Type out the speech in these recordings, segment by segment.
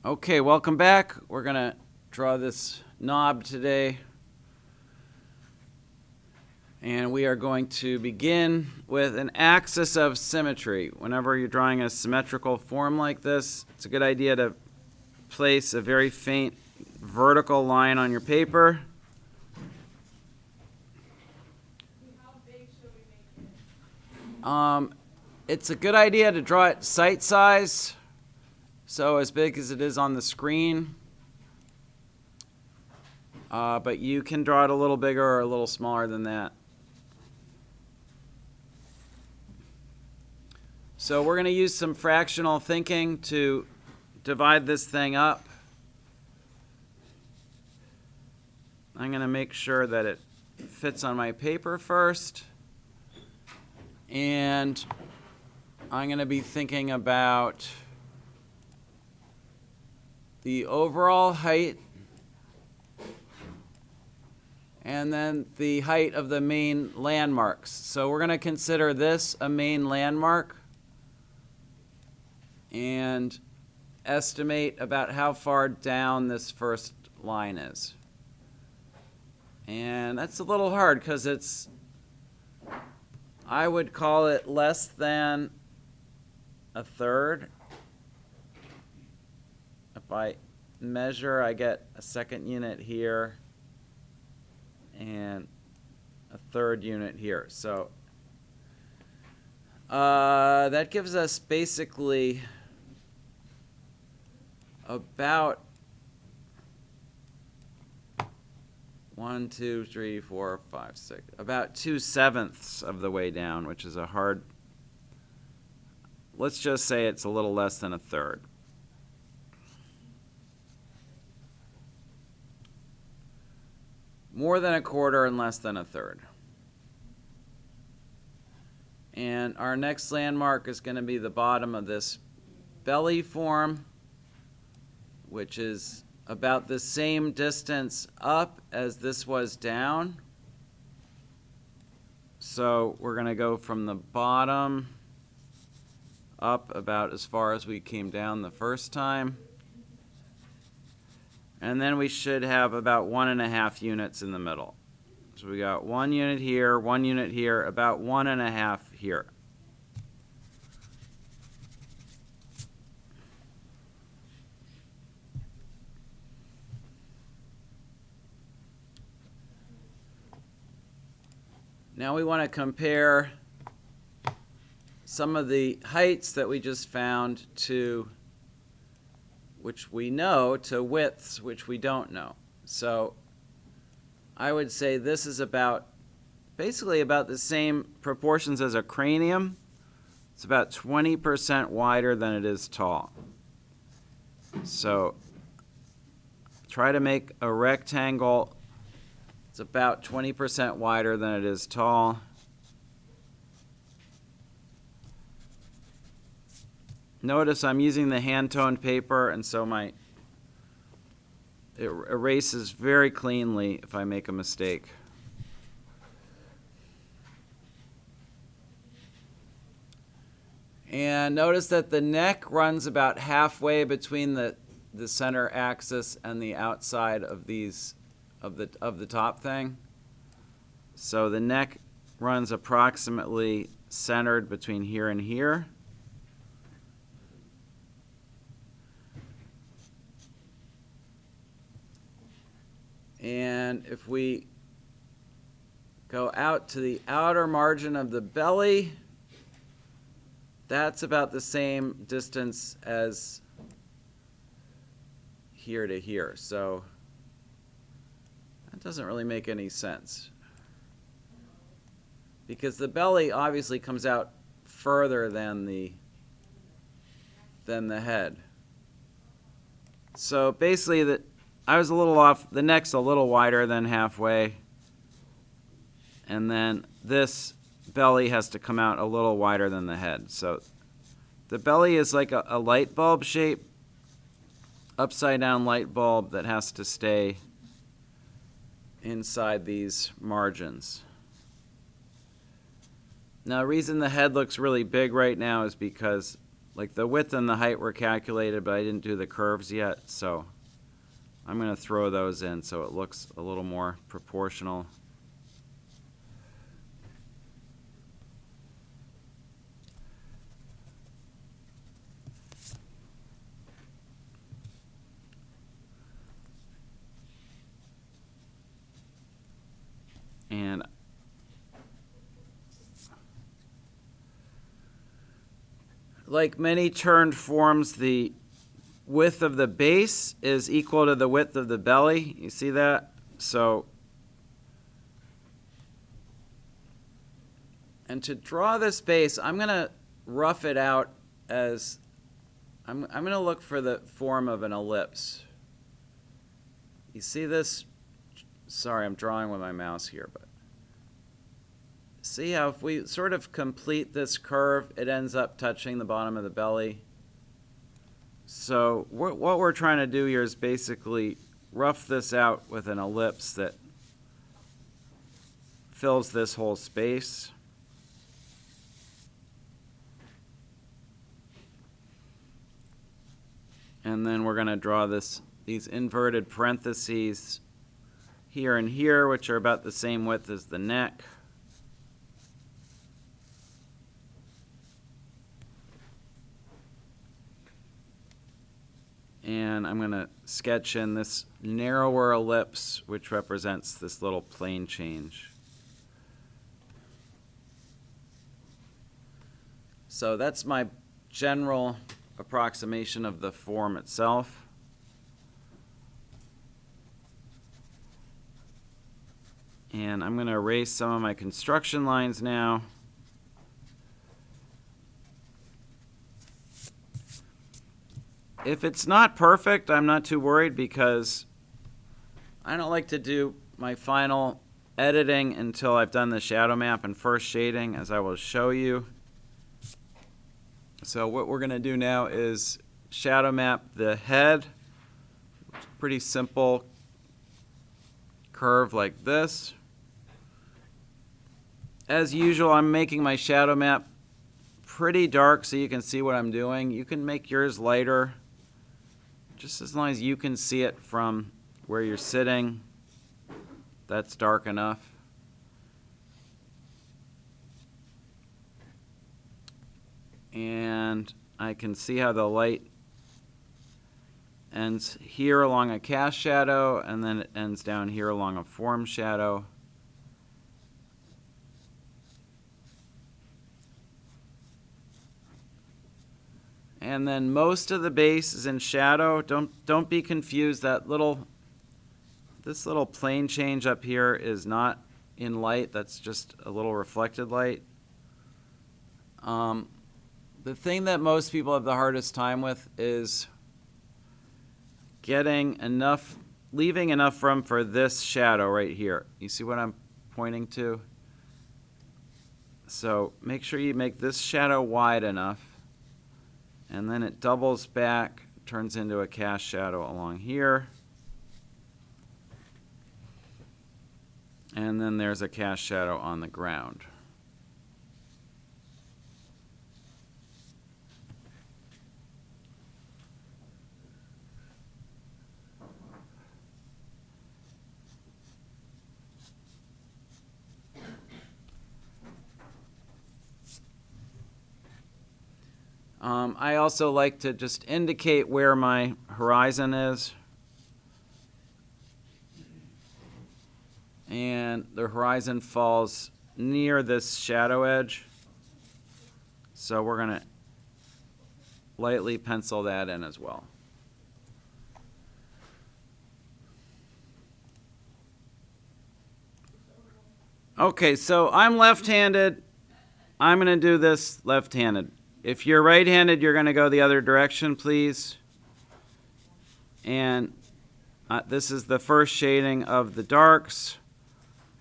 Okay, welcome back. We're gonna draw this knob today. And we are going to begin with an axis of symmetry. Whenever you're drawing a symmetrical form like this, it's a good idea to place a very faint vertical line on your paper. How big should we make it? It's a good idea to draw it sight size, so as big as it is on the screen. But you can draw it a little bigger or a little smaller than that. So we're going to use some fractional thinking to divide this thing up. I'm going to make sure that it fits on my paper first. And I'm going to be thinking about the overall height and then the height of the main landmarks. So we're going to consider this a main landmark and estimate about how far down this first line is. And that's a little hard because I would call it less than a third. If I measure, I get a second unit here and a third unit here. So that gives us basically about 1, 2, 3, 4, 5, 6, about 2/7 of the way down, which is a hard, let's just say it's a little less than a third. More than a quarter and less than a third. And our next landmark is going to be the bottom of this belly form, which is about the same distance up as this was down. So we're going to go from the bottom up about as far as we came down the first time. And then we should have about 1.5 units in the middle. So we got 1 unit here, 1 unit here, about 1.5 here. Now we want to compare some of the heights that we just found to which we know to widths which we don't know. So I would say this is basically about the same proportions as a cranium. It's about 20% wider than it is tall. So try to make a rectangle. It's about 20% wider than it is tall. Notice I'm using the hand-toned paper, and so it erases very cleanly if I make a mistake. And notice that the neck runs about halfway between the center axis and the outside of these of the top thing. So the neck runs approximately centered between here and here. And if we go out to the outer margin of the belly, that's about the same distance as here to here. So that doesn't really make any sense, because the belly obviously comes out further than the head. So basically I was a little off. The neck's a little wider than halfway, and then this belly has to come out a little wider than the head. So the belly is like a light bulb shape, upside down light bulb that has to stay inside these margins. Now, the reason the head looks really big right now is because like the width and the height were calculated, but I didn't do the curves yet, so I'm going to throw those in so it looks a little more proportional. And like many turned forms, the width of the base is equal to the width of the belly. You see that? So, and to draw this base, I'm going to rough it out as, I'm going to look for the form of an ellipse. You see this? Sorry, I'm drawing with my mouse here, but see how if we sort of complete this curve, it ends up touching the bottom of the belly. So what we're trying to do here is basically rough this out with an ellipse that fills this whole space. And then we're going to draw these inverted parentheses here and here, which are about the same width as the neck. And I'm going to sketch in this narrower ellipse, which represents this little plane change. So that's my general approximation of the form itself. And I'm going to erase some of my construction lines now. If it's not perfect, I'm not too worried because I don't like to do my final editing until I've done the shadow map and first shading, as I will show you. So what we're going to do now is shadow map the head. Pretty simple curve like this. As usual, I'm making my shadow map pretty dark so you can see what I'm doing. You can make yours lighter, just as long as you can see it from where you're sitting. That's dark enough. And I can see how the light ends here along a cast shadow, and then it ends down here along a form shadow. And then most of the base is in shadow. Don't be confused. This little plane change up here is not in light. That's just a little reflected light. The thing that most people have the hardest time with is leaving enough room for this shadow right here. You see what I'm pointing to? So make sure you make this shadow wide enough. And then it doubles back, turns into a cast shadow along here. And then there's a cast shadow on the ground. I also like to just indicate where my horizon is. And the horizon falls near this shadow edge. So we're going to lightly pencil that in as well. Okay, so I'm left-handed. I'm going to do this left-handed. If you're right-handed, you're going to go the other direction, please. And this is the first shading of the darks.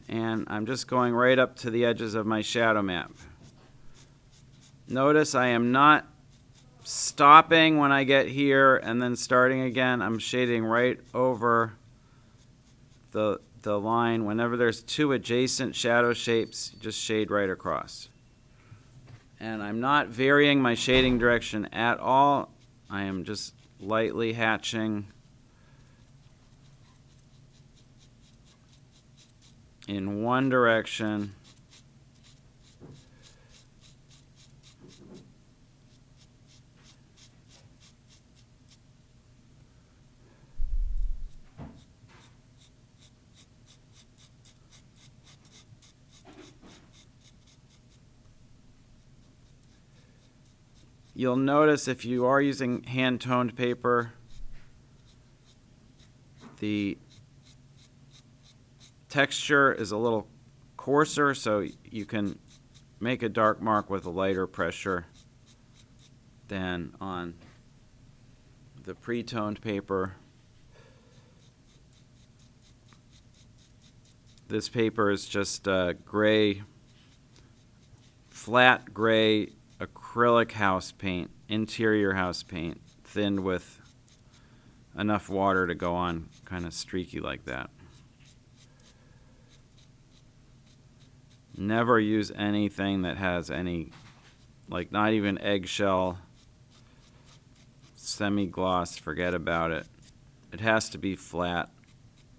And I'm just going right up to the edges of my shadow map. Notice I am not stopping when I get here and then starting again. I'm shading right over the line. Whenever there's two adjacent shadow shapes, just shade right across. And I'm not varying my shading direction at all. I am just lightly hatching in one direction. You'll notice if you are using hand-toned paper, the texture is a little coarser, so you can make a dark mark with a lighter pressure than on the pre-toned paper. This paper is just gray, flat gray acrylic house paint, interior house paint, thinned with enough water to go on kind of streaky like that. Never use anything that has any, like not even eggshell, semi-gloss, forget about it. It has to be flat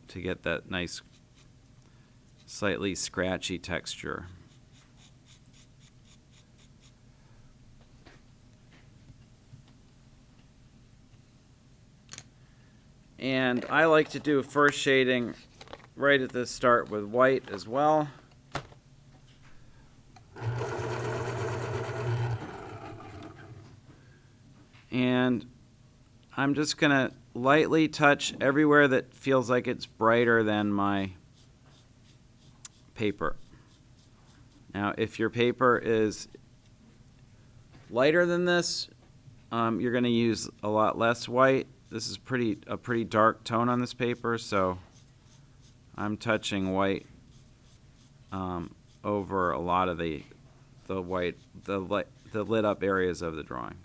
to get that nice, slightly scratchy texture. And I like to do first shading right at the start with white as well. And I'm just going to lightly touch everywhere that feels like it's brighter than my paper. Now, if your paper is lighter than this, you're going to use a lot less white. This is a pretty dark tone on this paper, so I'm touching white over a lot of the lit up areas of the drawing.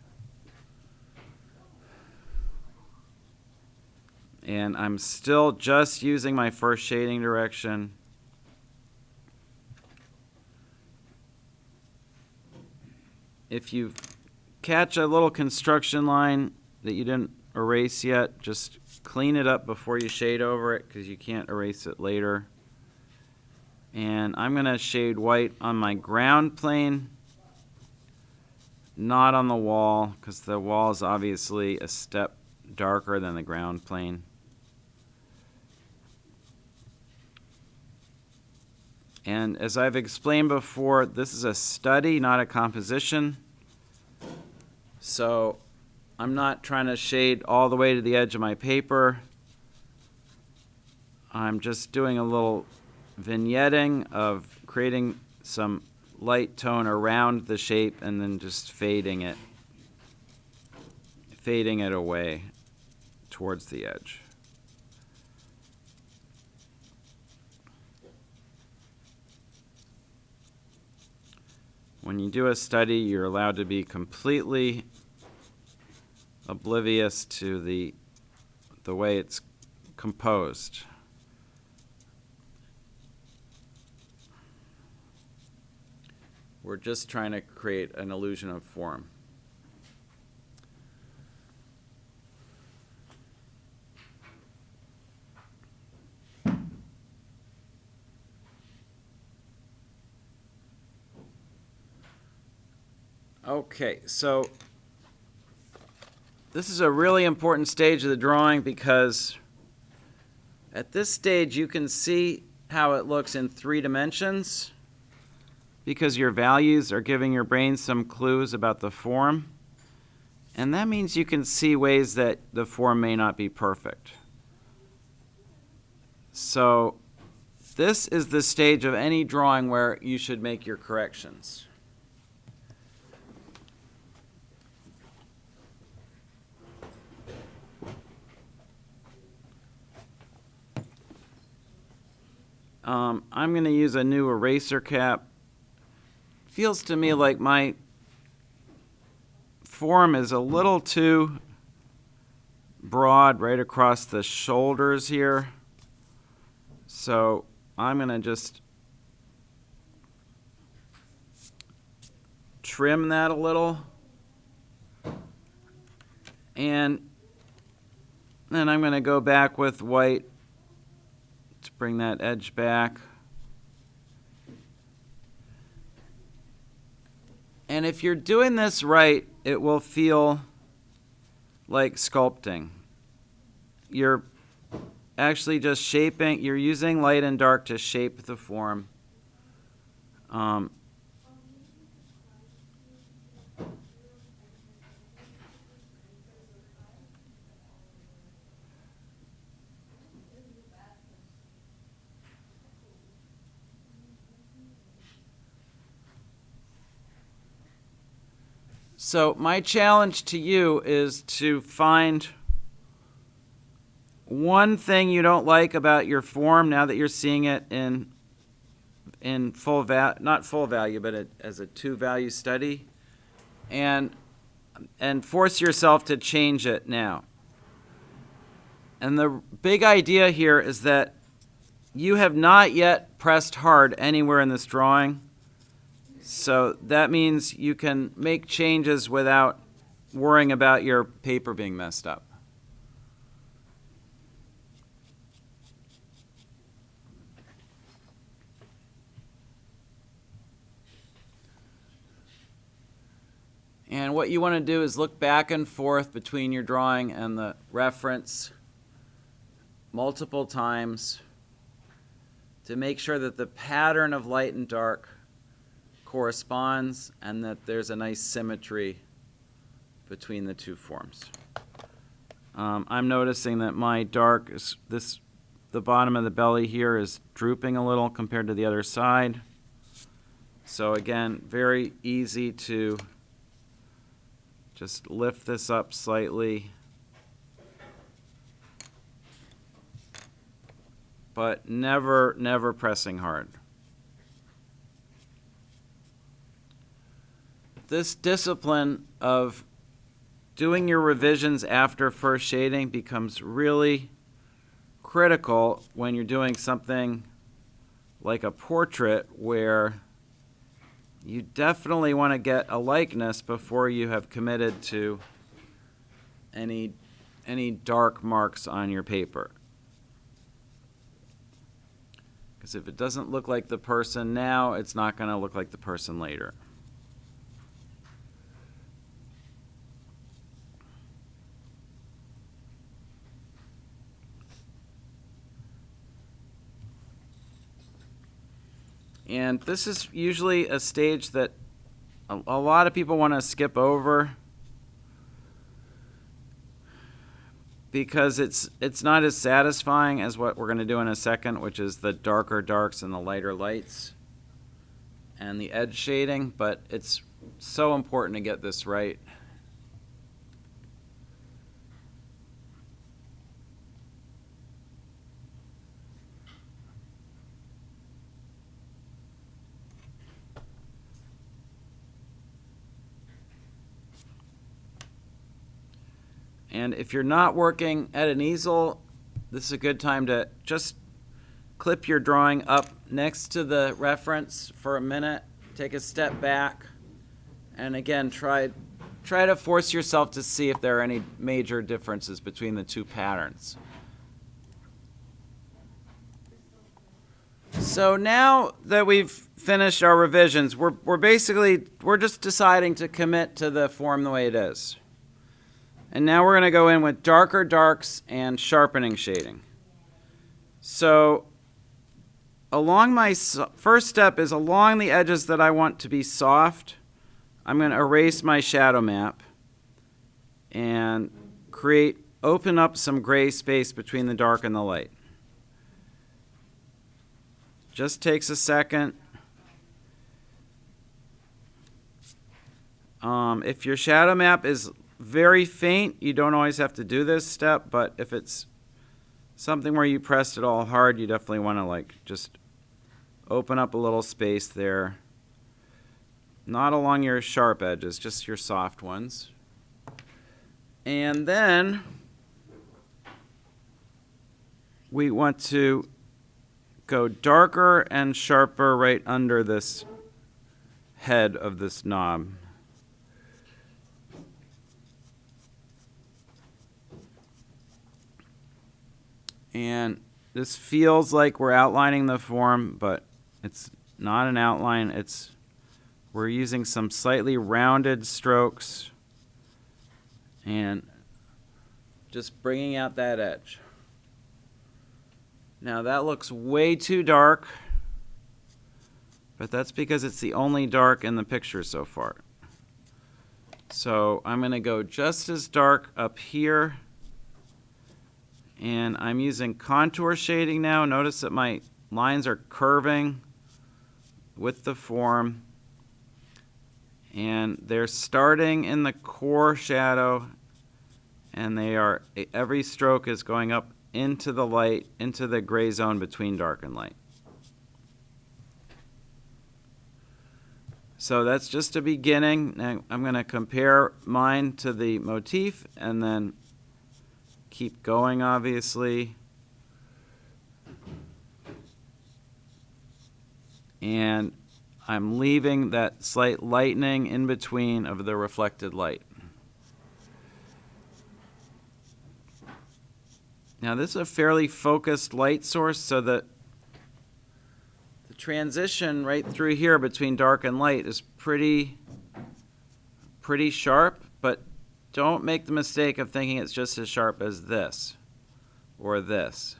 And I'm still just using my first shading direction. If you catch a little construction line that you didn't erase yet, just clean it up before you shade over it because you can't erase it later. And I'm going to shade white on my ground plane, not on the wall, because the wall is obviously a step darker than the ground plane. And as I've explained before, this is a study, not a composition. So I'm not trying to shade all the way to the edge of my paper. I'm just doing a little vignetting of creating some light tone around the shape and then just fading it away towards the edge. When you do a study, you're allowed to be completely oblivious to the way it's composed. We're just trying to create an illusion of form. Okay, so this is a really important stage of the drawing because at this stage you can see how it looks in 3 dimensions because your values are giving your brain some clues about the form. And that means you can see ways that the form may not be perfect. So this is the stage of any drawing where you should make your corrections. I'm going to use a new eraser cap. Feels to me like my form is a little too broad right across the shoulders here. So I'm going to just trim that a little. And then I'm going to go back with white to bring that edge back. And if you're doing this right, it will feel like sculpting. You're actually just shaping, you're using light and dark to shape the form. So my challenge to you is to find one thing you don't like about your form now that you're seeing it in full not full value, but as a 2-value study, and force yourself to change it now. And the big idea here is that you have not yet pressed hard anywhere in this drawing. So that means you can make changes without worrying about your paper being messed up. And what you want to do is look back and forth between your drawing and the reference multiple times to make sure that the pattern of light and dark corresponds and that there's a nice symmetry between the two forms. I'm noticing that my dark is the bottom of the belly here is drooping a little compared to the other side. So again, very easy to just lift this up slightly, but never pressing hard. This discipline of doing your revisions after first shading becomes really critical when you're doing something like a portrait where you definitely want to get a likeness before you have committed to any dark marks on your paper. Because if it doesn't look like the person now, it's not going to look like the person later. And this is usually a stage that a lot of people want to skip over because it's not as satisfying as what we're going to do in a second, which is the darker darks and the lighter lights and the edge shading, but it's so important to get this right. And if you're not working at an easel, this is a good time to just clip your drawing up next to the reference for a minute, take a step back, and again, try to force yourself to see if there are any major differences between the two patterns. So now that we've finished our revisions, we're just deciding to commit to the form the way it is. And now we're going to go in with darker darks and sharpening shading. So first step is along the edges that I want to be soft, I'm going to erase my shadow map and open up some gray space between the dark and the light. Just takes a second. If your shadow map is very faint, you don't always have to do this step, but if it's something where you pressed it all hard, you definitely want to just open up a little space there. Not along your sharp edges, just your soft ones. And then we want to go darker and sharper right under this head of this knob. And this feels like we're outlining the form, but it's not an outline. We're using some slightly rounded strokes and just bringing out that edge. Now that looks way too dark, but that's because it's the only dark in the picture so far. So I'm going to go just as dark up here, and I'm using contour shading now. Notice that my lines are curving with the form, and they're starting in the core shadow, and every stroke is going up into the light, into the gray zone between dark and light. So that's just a beginning. Now I'm going to compare mine to the motif and then keep going, obviously. And I'm leaving that slight lightening in between of the reflected light. Now this is a fairly focused light source, so that the transition right through here between dark and light is pretty sharp, but don't make the mistake of thinking it's just as sharp as this or this.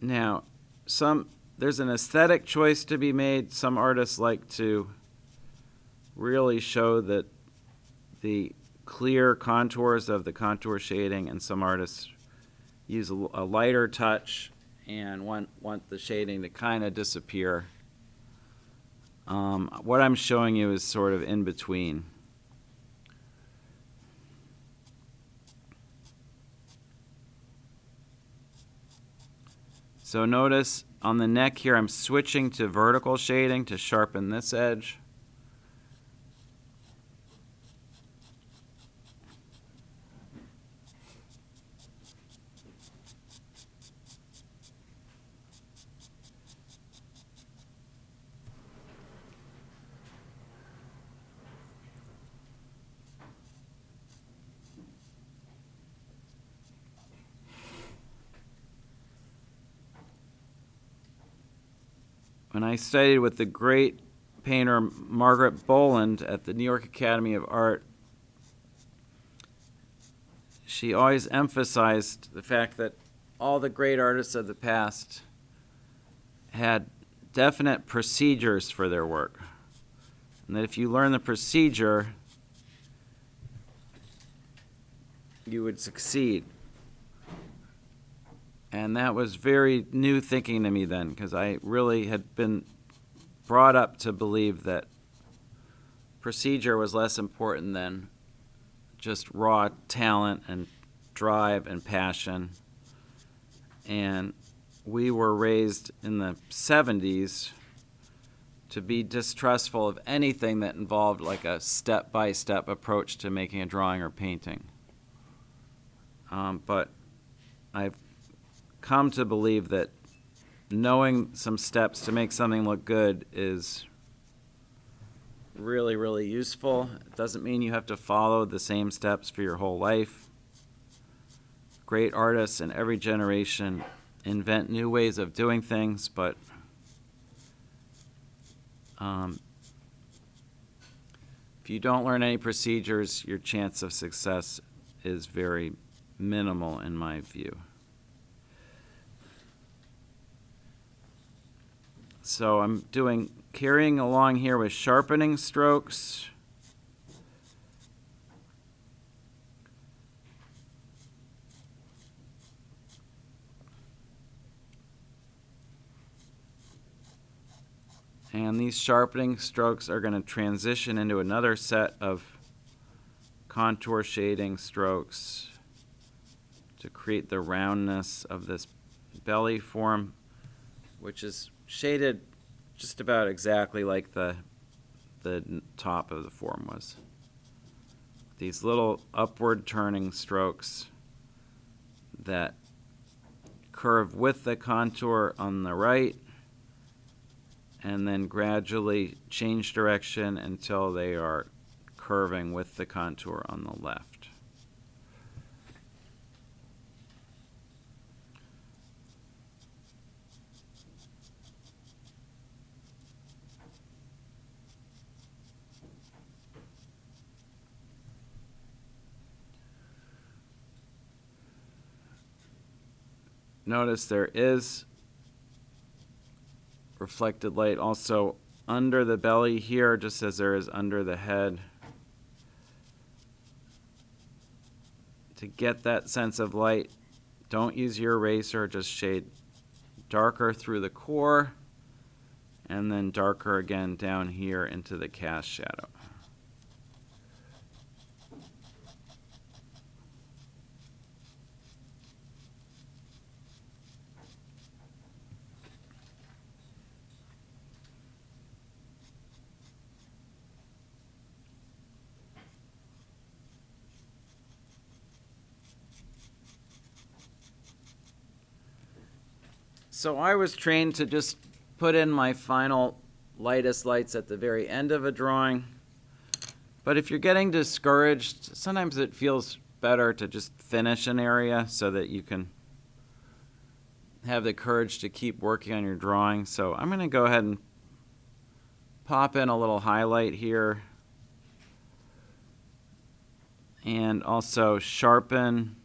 Now, there's an aesthetic choice to be made. Some artists like to really show that the clear contours of the contour shading, and some artists use a lighter touch and want the shading to kind of disappear. What I'm showing you is sort of in between. So notice on the neck here, I'm switching to vertical shading to sharpen this edge. When I studied with the great painter Margaret Boland at the New York Academy of Art, she always emphasized the fact that all the great artists of the past had definite procedures for their work. And that if you learn the procedure, you would succeed. And that was very new thinking to me then, because I really had been brought up to believe that procedure was less important than just raw talent and drive and passion. And we were raised in the 70s to be distrustful of anything that involved like a step-by-step approach to making a drawing or painting. But I've come to believe that knowing some steps to make something look good is really, really useful. It doesn't mean you have to follow the same steps for your whole life. Great artists in every generation invent new ways of doing things, but if you don't learn any procedures, your chance of success is very minimal in my view. So I'm carrying along here with sharpening strokes. And these sharpening strokes are going to transition into another set of contour shading strokes to create the roundness of this belly form, which is shaded just about exactly like the top of the form was. These little upward turning strokes that curve with the contour on the right and then gradually change direction until they are curving with the contour on the left. Notice there is reflected light also under the belly here, just as there is under the head. To get that sense of light, don't use your eraser, just shade darker through the core and then darker again down here into the cast shadow. So I was trained to just put in my final lightest lights at the very end of a drawing. But if you're getting discouraged, sometimes it feels better to just finish an area so that you can have the courage to keep working on your drawing. So I'm going to go ahead and pop in a little highlight here and also sharpen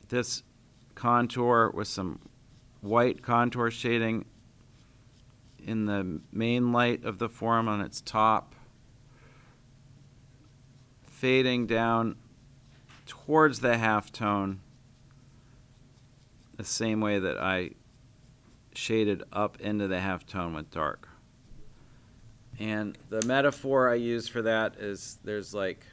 this contour with some white contour shading in the main light of the form on its top, fading down towards the halftone the same way that I shaded up into the halftone with dark. And the metaphor I use for that is there's like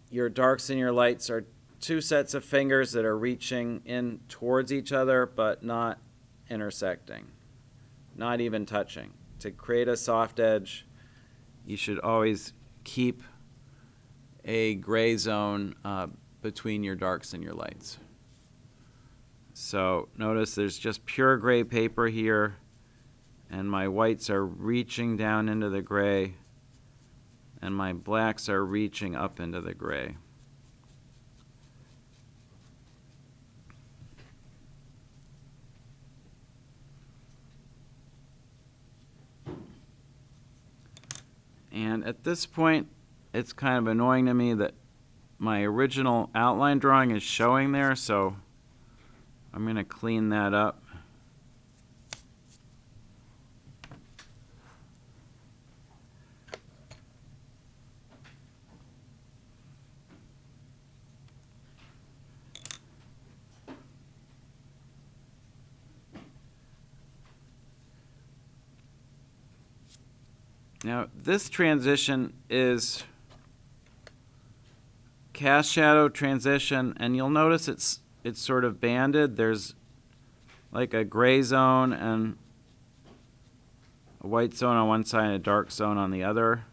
your darks and your lights are two sets of fingers that are reaching in towards each other but not intersecting, not even touching. To create a soft edge, you should always keep a gray zone between your darks and your lights. So notice there's just pure gray paper here, and my whites are reaching down into the gray, and my blacks are reaching up into the gray. And at this point, it's kind of annoying to me that my original outline drawing is showing there, so I'm going to clean that up. Now, this transition is cast shadow transition, and you'll notice it's sort of banded. There's like a gray zone and a white zone on one side and a dark zone on the other.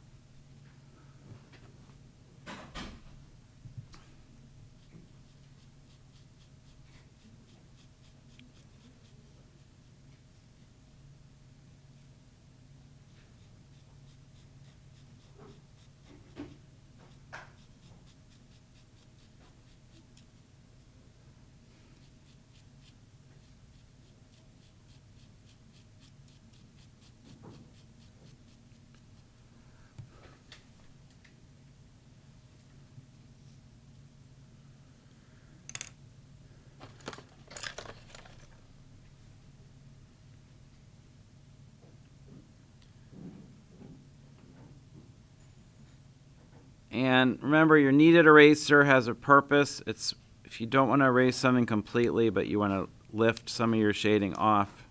And remember, your kneaded eraser has a purpose. It's if you don't want to erase something completely, but you want to lift some of your shading off,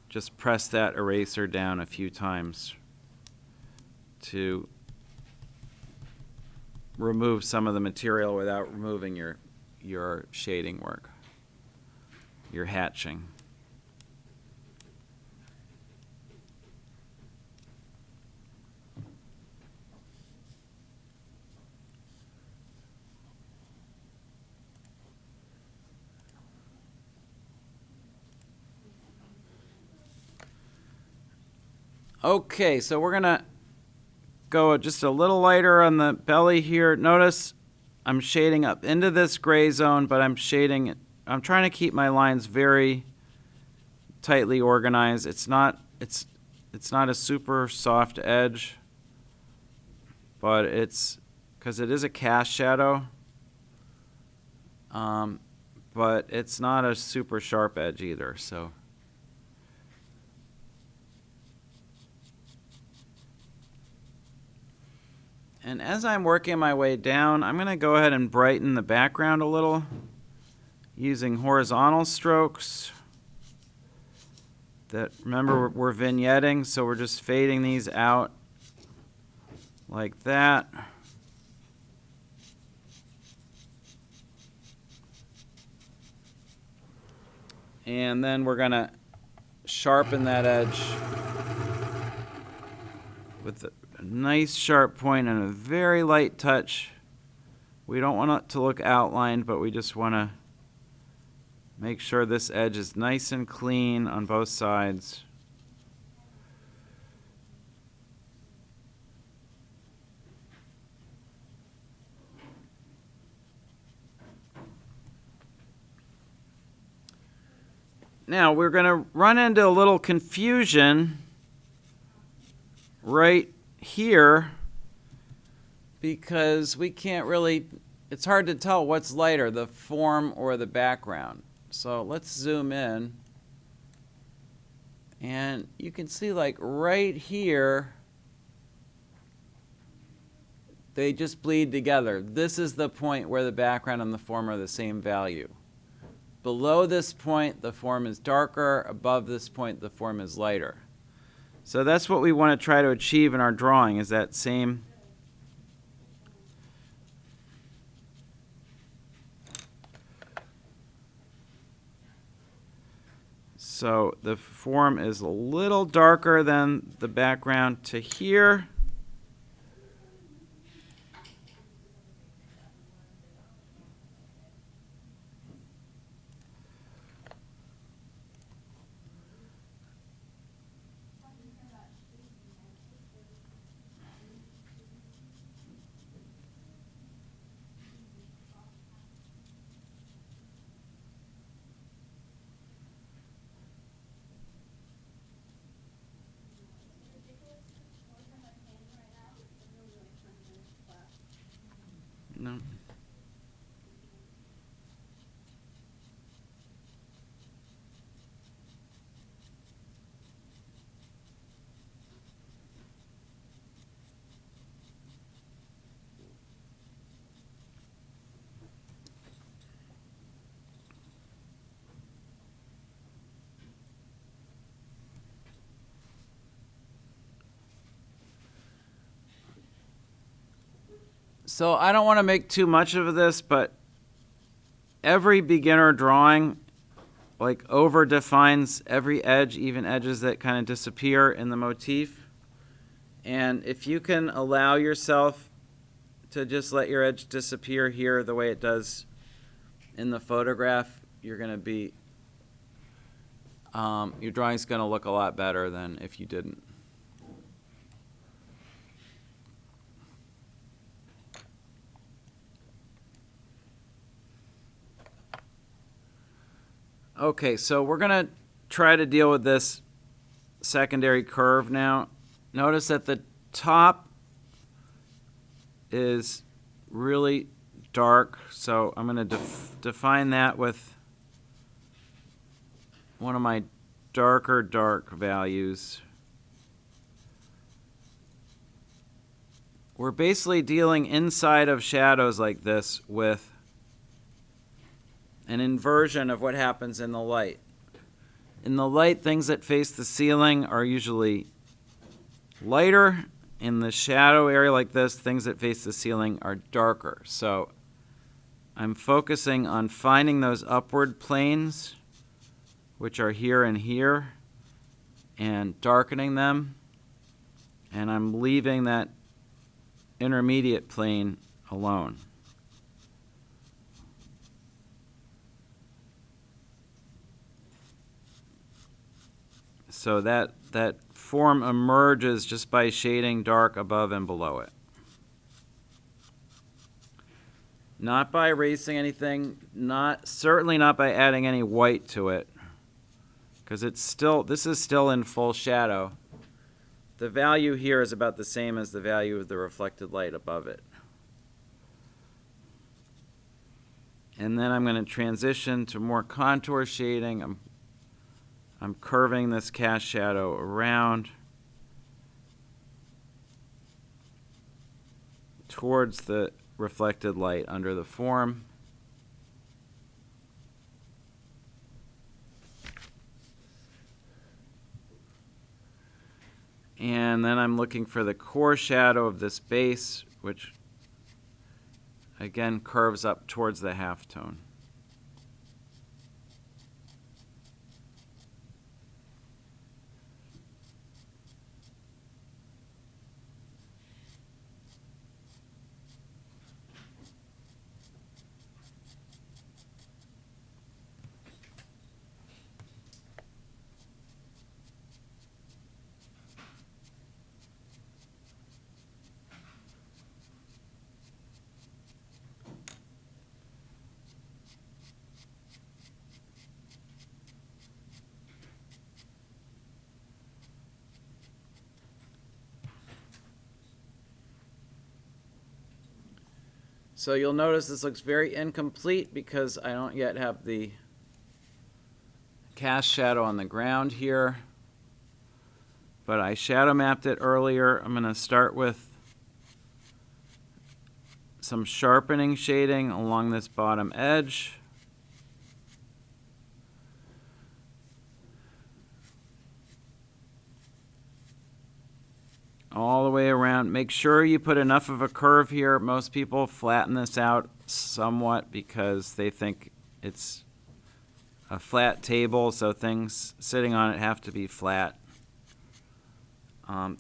just press that eraser down a few times to remove some of the material without removing your shading work, your hatching. Okay, so we're gonna go just a little lighter on the belly here. Notice I'm shading up into this gray zone, but I'm trying to keep my lines very tightly organized. It's not a super soft edge, but it's because it is a cast shadow. But it's not a super sharp edge either, so. And as I'm working my way down, I'm going to go ahead and brighten the background a little using horizontal strokes. Remember, we're vignetting, so we're just fading these out like that. And then we're going to sharpen that edge with a nice sharp point and a very light touch. We don't want it to look outlined, but we just want to make sure this edge is nice and clean on both sides. Now we're going to run into a little confusion right here because we can't really, it's hard to tell what's lighter, the form or the background. So let's zoom in. And you can see like right here, they just bleed together. This is the point where the background and the form are the same value. Below this point, the form is darker. Above this point, the form is lighter. So that's what we want to try to achieve in our drawing, is that same. So the form is a little darker than the background to here. No. So I don't want to make too much of this, but every beginner drawing like over defines every edge, even edges that kind of disappear in the motif. And if you can allow yourself to just let your edge disappear here the way it does in the photograph, you're going to be, your drawing's going to look a lot better than if you didn't. Okay, so we're going to try to deal with this secondary curve now. Notice that the top is really dark, so I'm going to define that with one of my dark values. We're basically dealing inside of shadows like this with an inversion of what happens in the light. In the light, things that face the ceiling are usually lighter. In the shadow area like this, things that face the ceiling are darker. So I'm focusing on finding those upward planes, which are here and here, and darkening them. And I'm leaving that intermediate plane alone. So that form emerges just by shading dark above and below it. Not by erasing anything, certainly not by adding any white to it, because this is still in full shadow. The value here is about the same as the value of the reflected light above it. And then I'm going to transition to more contour shading. I'm curving this cast shadow around towards the reflected light under the form. And then I'm looking for the core shadow of this base, which again curves up towards the halftone. So you'll notice this looks very incomplete because I don't yet have the cast shadow on the ground here. But I shadow mapped it earlier. I'm going to start with some sharpening shading along this bottom edge. All the way around. Make sure you put enough of a curve here. Most people flatten this out somewhat because they think it's a flat table, so things sitting on it have to be flat.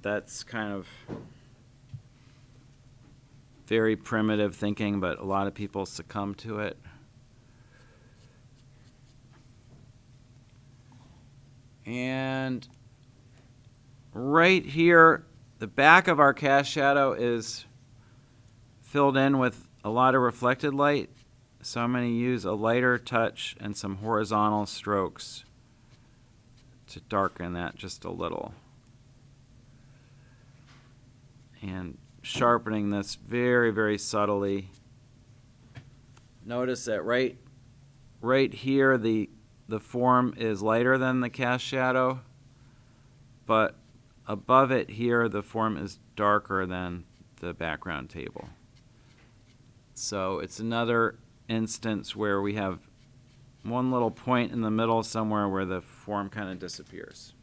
That's kind of very primitive thinking, but a lot of people succumb to it. And right here, the back of our cast shadow is filled in with a lot of reflected light, so I'm going to use a lighter touch and some horizontal strokes to darken that just a little. And sharpening this very, very subtly. Notice that right here the form is lighter than the cast shadow, but above it here, the form is darker than the background table. So it's another instance where we have one little point in the middle somewhere where the form kind of disappears.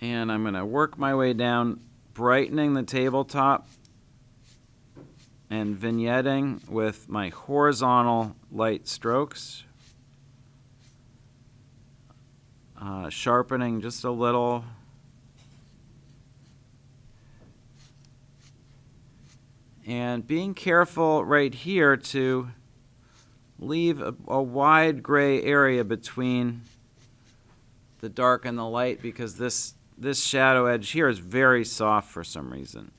And I'm going to work my way down, brightening the tabletop and vignetting with my horizontal light strokes, sharpening just a little, and being careful right here to leave a wide gray area between the dark and the light, because this shadow edge here is very soft for some reason.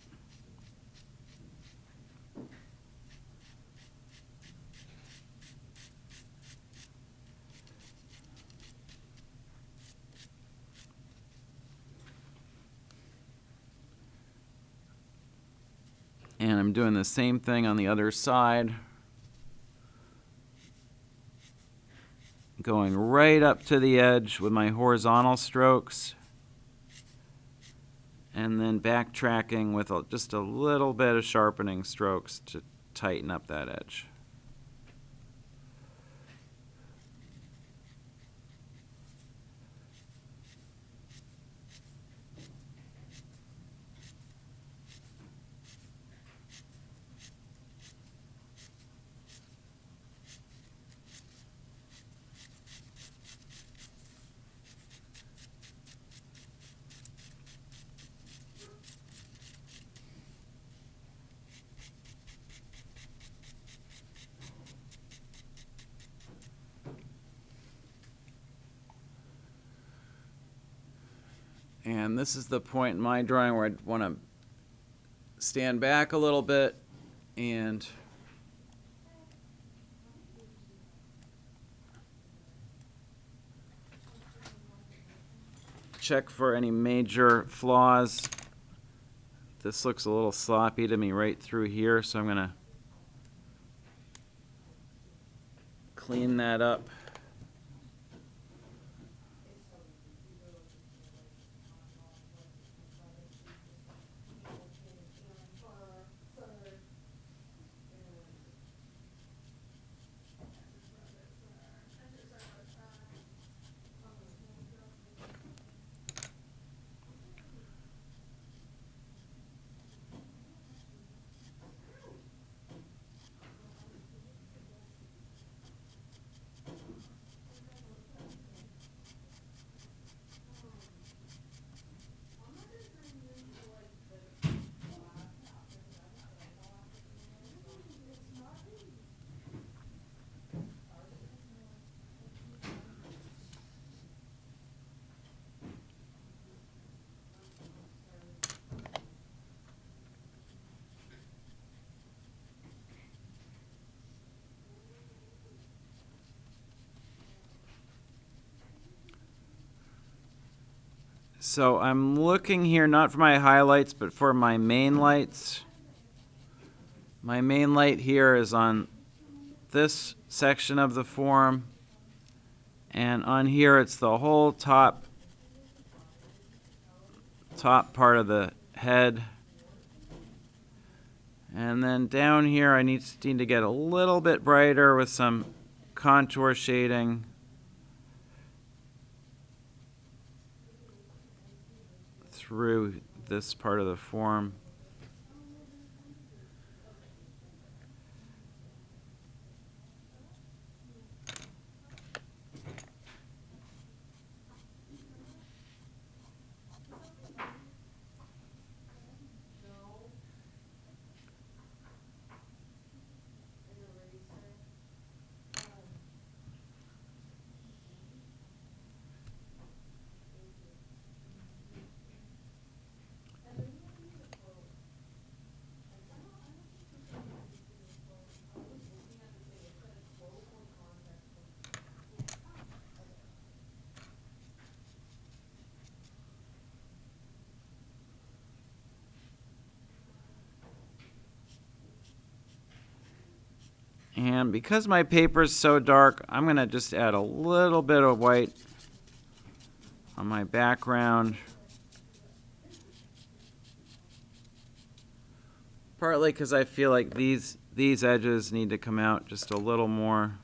And I'm doing the same thing on the other side. Going right up to the edge with my horizontal strokes. And then backtracking with just a little bit of sharpening strokes to tighten up that edge. And this is the point in my drawing where I'd want to stand back a little bit and check for any major flaws. This looks a little sloppy to me right through here, so I'm going to clean that up. So I'm looking here not for my highlights, but for my main lights. My main light here is on this section of the form, and on here it's the whole top part of the head. And then down here I need to get a little bit brighter with some contour shading. Through this part of the form. And because my paper is so dark, I'm going to just add a little bit of white on my background. Partly because I feel like these edges need to come out just a little more.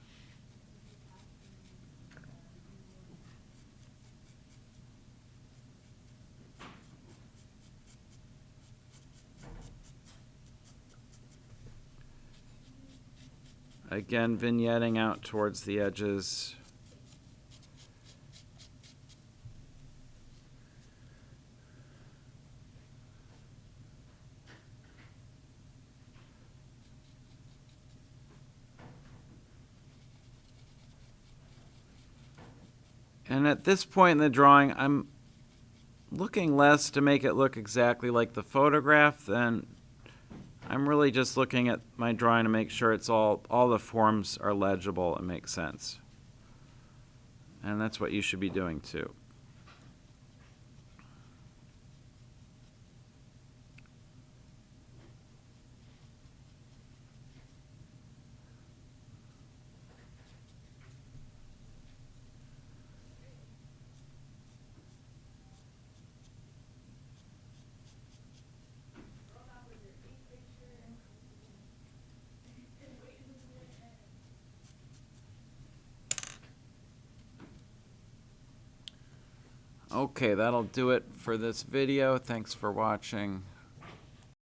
Again, vignetting out towards the edges. And at this point in the drawing, I'm looking less to make it look exactly like the photograph than I'm really just looking at my drawing to make sure it's all the forms are legible and make sense. And that's what you should be doing too. Okay, that'll do it for this video. Thanks for watching.